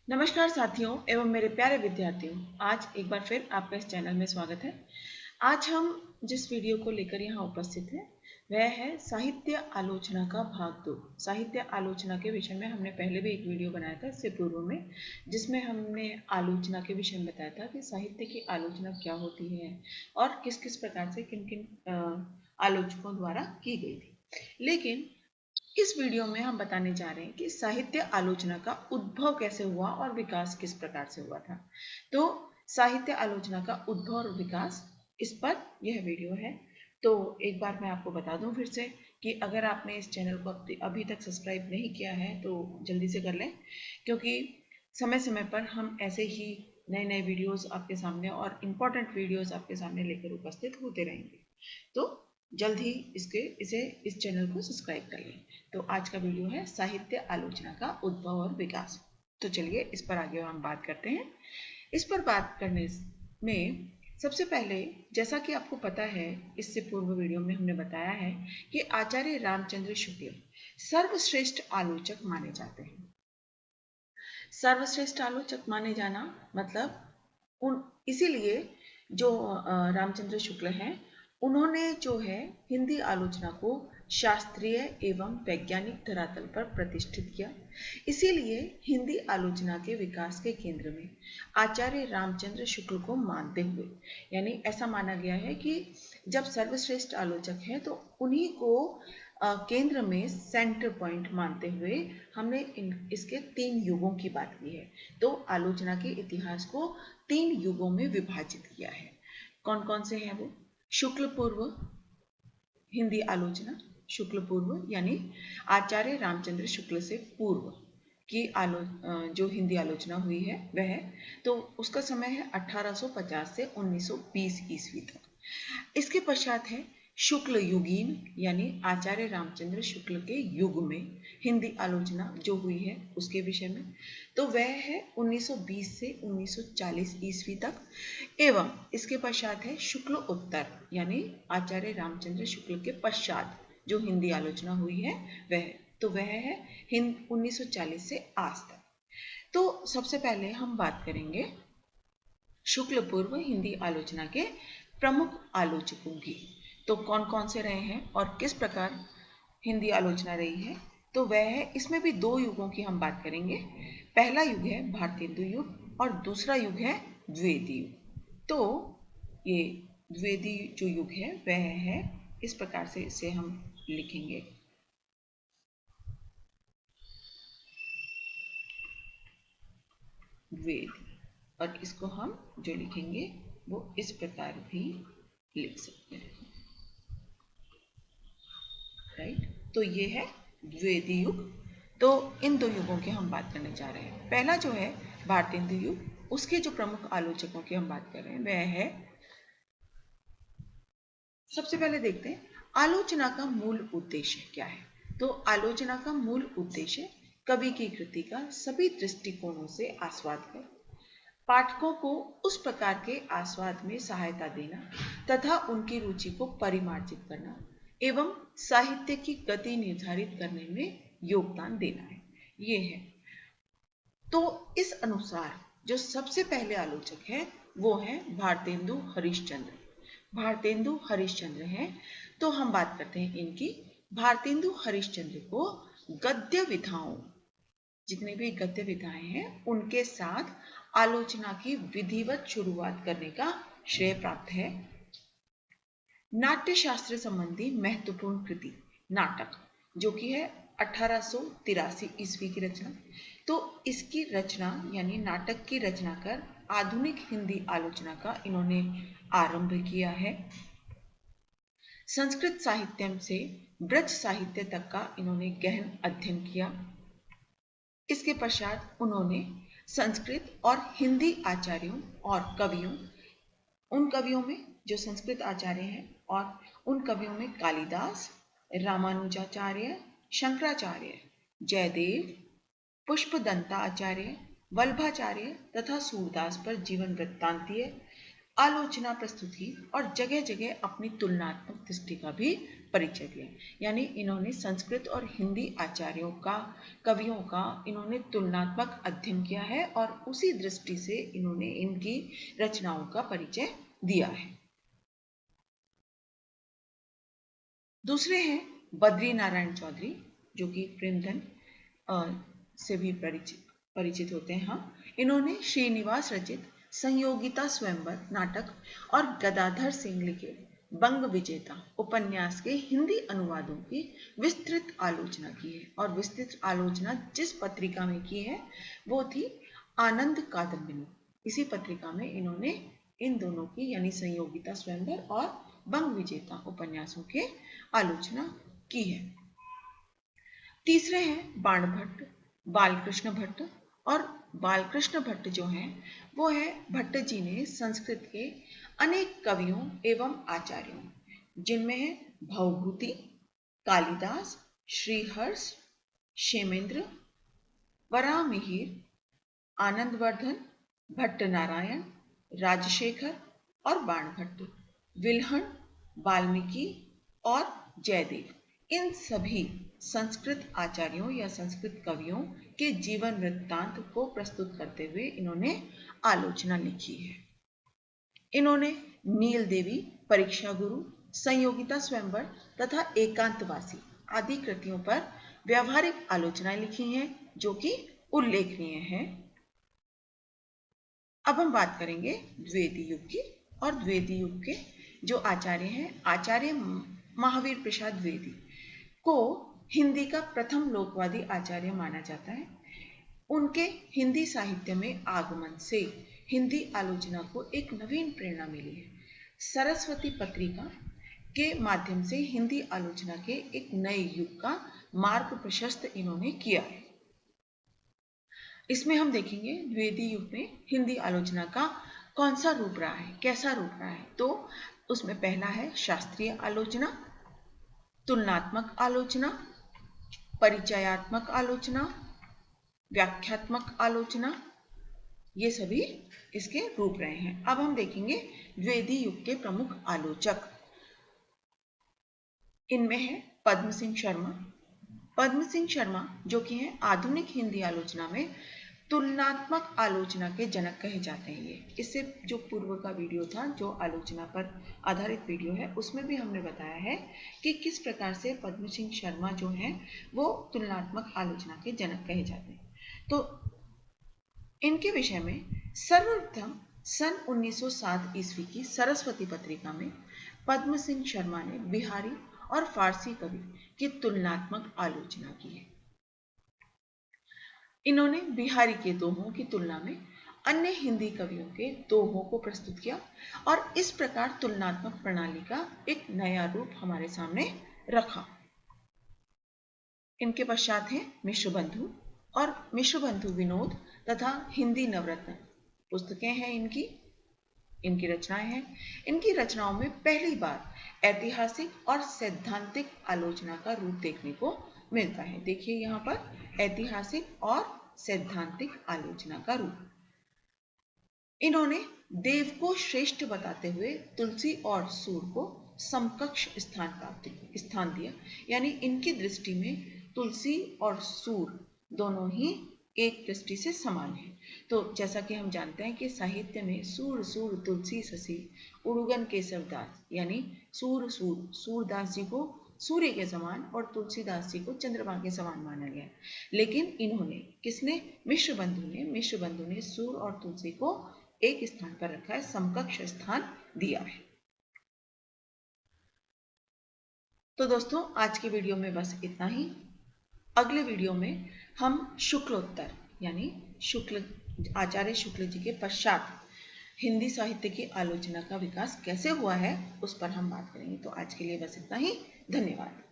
नमस्कार साथियों एवं मेरे प्यारे विद्यार्थियों, आज एक बार फिर आपका इस चैनल में स्वागत है। आज हम जिस वीडियो को लेकर यहाँ उपस्थित हैं वह है साहित्य आलोचना का भाग 2। साहित्य आलोचना के विषय में हमने पहले भी एक वीडियो बनाया था इससे पूर्व में, जिसमें हमने आलोचना के विषय में बताया था कि साहित्य की आलोचना क्या होती है और किस किस प्रकार से किन किन आलोचकों द्वारा की गई थी। लेकिन इस वीडियो में हम बताने जा रहे हैं कि साहित्य आलोचना का उद्भव कैसे हुआ और विकास किस प्रकार से हुआ था। तो साहित्य आलोचना का उद्भव और विकास, इस पर यह वीडियो है। तो एक बार मैं आपको बता दूं फिर से कि अगर आपने इस चैनल को अभी तक सब्सक्राइब नहीं किया है तो जल्दी से कर लें, क्योंकि समय समय पर हम ऐसे ही नए नए वीडियोस आपके सामने और इम्पोर्टेंट वीडियोस आपके सामने लेकर उपस्थित होते रहेंगे। तो जल्द ही इस चैनल को सब्सक्राइब कर लें। तो आज का वीडियो है साहित्य आलोचना का उद्भव और विकास। तो चलिए इस पर आगे हम बात करते हैं। इस पर बात करने में सबसे पहले, जैसा कि आपको पता है, इससे पूर्व वीडियो में हमने बताया है कि आचार्य रामचंद्र शुक्ल सर्वश्रेष्ठ आलोचक माने जाते हैं। सर्वश्रेष्ठ आलोचक माने जाना मतलब इसीलिए जो रामचंद्र शुक्ल हैं, उन्होंने जो है हिंदी आलोचना को शास्त्रीय एवं वैज्ञानिक धरातल पर प्रतिष्ठित किया। इसीलिए हिंदी आलोचना के विकास के केंद्र में आचार्य रामचंद्र शुक्ल को मानते हुए, यानी ऐसा माना गया है कि जब सर्वश्रेष्ठ आलोचक हैं तो उन्हीं को केंद्र में सेंटर पॉइंट मानते हुए हमने इसके 3 युगों की बात की है। तो आलोचना के इतिहास को 3 युगों में विभाजित किया है। कौन कौन से हैं वो? शुक्ल पूर्व हिंदी आलोचना, शुक्ल पूर्व यानी आचार्य रामचंद्र शुक्ल से पूर्व की जो हिंदी आलोचना हुई है वह है, तो उसका समय है 1850 से 1920 ईस्वी तक। इसके पश्चात है शुक्ल युगीन, यानी आचार्य रामचंद्र शुक्ल के युग में हिंदी आलोचना जो हुई है उसके विषय में, तो वह है 1920 से 1940 ईस्वी तक। एवं इसके पश्चात है शुक्ल उत्तर, यानी आचार्य रामचंद्र शुक्ल के पश्चात जो हिंदी आलोचना हुई है वह, तो वह है 1940 से आज तक। तो सबसे पहले हम बात करेंगे शुक्ल पूर्व हिंदी आलोचना के प्रमुख आलोचकों की। तो कौन कौन से रहे हैं और किस प्रकार हिंदी आलोचना रही है, तो वह है, इसमें भी 2 युगों की हम बात करेंगे। पहला युग है भारतेंदु युग और दूसरा युग है द्विवेदी युग। तो ये द्विवेदी जो युग है वह है, इस प्रकार से इसे हम लिखेंगे। द्विवेदी, और इसको हम जो लिखेंगे वो इस प्रकार भी लिख सकते हैं, राइट। तो ये है द्विवेदी युग। तो इन 2 युगों की हम बात करने जा रहे हैं। पहला जो है भारतेंदु युग, उसके जो प्रमुख आलोचकों की हम बात कर रहे हैं वह है, सबसे पहले देखते हैं आलोचना का मूल उद्देश्य क्या है। तो आलोचना का मूल उद्देश्य कवि की कृति का सभी दृष्टिकोणों से आस्वाद कर पाठकों को उस प्रकार के आस्वाद में सहायता देना तथा उनकी रुचि को परिमार्जित करना एवं साहित्य की गति निर्धारित करने में योगदान देना है, ये है। तो इस अनुसार जो सबसे पहले आलोचक है वो है भारतेंदु हरिश्चंद्र। भारतेंदु हरिश्चंद्र हैं, तो हम बात करते हैं इनकी। भारतेंदु हरिश्चंद्र को गद्य विधाओं, जितने भी गद्य विधाएं हैं उनके साथ आलोचना की विधिवत शुरुआत करने का श्रेय प्राप्त है। नाट्य शास्त्र संबंधी महत्वपूर्ण कृति नाटक, जो कि है 1883 ईस्वी की रचना। तो इसकी रचना यानी नाटक की रचना कर आधुनिक हिंदी आलोचना का इन्होंने आरंभ किया है। संस्कृत साहित्य से ब्रज साहित्य तक का इन्होंने गहन अध्ययन किया। इसके पश्चात उन्होंने संस्कृत और हिंदी आचार्यों और कवियों, उन कवियों में जो संस्कृत आचार्य हैं और उन कवियों में कालिदास, रामानुजाचार्य, शंकराचार्य, जयदेव, पुष्पदंताचार्य, वल्लभाचार्य तथा सूरदास पर जीवन वृत्तांतीय आलोचना प्रस्तुत की और जगह जगह अपनी तुलनात्मक दृष्टि का भी परिचय दिया। यानी इन्होंने संस्कृत और हिंदी आचार्यों का, कवियों का इन्होंने तुलनात्मक अध्ययन किया है और उसी दृष्टि से इन्होंने इनकी रचनाओं का परिचय दिया है। दूसरे हैं बद्री नारायण चौधरी, जो कि प्रेमधन से भी परिचित होते हैं हम। इन्होंने श्रीनिवास रचित संयोगिता स्वयंवर नाटक और गदाधर सिंह लिखे बंग विजेता उपन्यास के हिंदी अनुवादों की विस्तृत आलोचना की है। और विस्तृत आलोचना जिस पत्रिका में की है वो थी आनंद कादम्बिनी। इसी पत्रिका में इन्होंने इन दोनों की यानी संयोगिता स्वयंवर और बंग विजेता उपन्यासों के आलोचना की है। तीसरे हैं बाणभट्ट, बालकृष्ण भट्ट। और बालकृष्ण भट्ट जो हैं वो है भट्ट जी ने संस्कृत के अनेक कवियों एवं आचार्यों, जिनमें है भवभूति, कालिदास, श्रीहर्ष, क्षेमेंद्र, वराहमिहिर, आनंदवर्धन, भट्टनारायण, राजशेखर और बाणभट्ट, विल्हण, वाल्मीकि और जयदेव, इन सभी संस्कृत आचार्यों या संस्कृत कवियों के जीवन वृत्तांत को प्रस्तुत करते हुए इन्होंने आलोचना लिखी है। इन्होंने नील देवी, परीक्षा गुरु, संयोगिता स्वयंवर तथा एकांतवासी आदि कृतियों पर व्यावहारिक आलोचनाएं लिखी हैं, जो कि उल्लेखनीय है। अब हम बात करेंगे द्विवेदी युग की। और द्विवेदी युग के जो आचार्य हैं, आचार्य महावीर प्रसाद द्विवेदी को हिंदी का प्रथम लोकवादी आचार्य माना जाता है। उनके हिंदी साहित्य में आगमन से हिंदी आलोचना को एक नवीन प्रेरणा मिली है। सरस्वती पत्रिका के माध्यम से हिंदी आलोचना के एक नए युग का मार्ग प्रशस्त इन्होंने किया है। इसमें हम देखेंगे द्विवेदी युग में हिंदी आलोचना का कौन सा रूप रहा है, कैसा रूप रहा है। तो उसमें पहला है शास्त्रीय आलोचना, तुलनात्मक आलोचना, परिचयात्मक आलोचना, व्याख्यात्मक आलोचना, ये सभी इसके रूप रहे हैं। अब हम देखेंगे द्विवेदी युग के प्रमुख आलोचक। इनमें है पद्म सिंह शर्मा। पद्म सिंह शर्मा जो कि हैं आधुनिक हिंदी आलोचना में तुलनात्मक आलोचना के जनक कहे जाते हैं। ये इससे जो पूर्व का वीडियो था, जो आलोचना पर आधारित वीडियो है, उसमें भी हमने बताया है कि किस प्रकार से पद्म सिंह शर्मा जो हैं वो तुलनात्मक आलोचना के जनक कहे जाते हैं। तो इनके विषय में सर्वप्रथम सन 1907 ईस्वी की सरस्वती पत्रिका में पद्म सिंह शर्मा ने बिहारी और फारसी कवि की तुलनात्मक आलोचना की है। इन्होंने बिहारी के दोहों की तुलना में अन्य हिंदी कवियों के दोहों को प्रस्तुत किया और इस प्रकार तुलनात्मक प्रणाली का एक नया रूप हमारे सामने रखा। इनके पश्चात है मिश्र बंधु और मिश्र बंधु विनोद तथा हिंदी नवरत्न पुस्तकें हैं इनकी रचनाएं हैं। इनकी रचनाओं में पहली बार ऐतिहासिक और सैद्धांतिक आलोचना का रूप देखने को मिलता है। देखिए यहाँ पर ऐतिहासिक और सैद्धांतिक आलोचना का रूप। इन्होंने देव को श्रेष्ठ बताते हुए तुलसी और सूर को समकक्ष स्थान दिया। यानी इनकी दृष्टि में तुलसी और सूर दोनों ही एक दृष्टि से समान है। तो जैसा कि हम जानते हैं कि साहित्य में सूर सूर तुलसी ससी उड़ुगन केसव दास, यानी सूरदास जी को सूर्य के समान और तुलसीदास जी को चंद्रमा के समान माना गया। लेकिन इन्होंने मिश्र बंधु ने सूर और तुलसी को एक स्थान पर रखा है, समकक्ष स्थान दिया है। तो दोस्तों आज के वीडियो में बस इतना ही। अगले वीडियो में हम शुक्लोत्तर यानी आचार्य शुक्ल जी के पश्चात हिंदी साहित्य की आलोचना का विकास कैसे हुआ है उस पर हम बात करेंगे। तो आज के लिए बस इतना ही। धन्यवाद।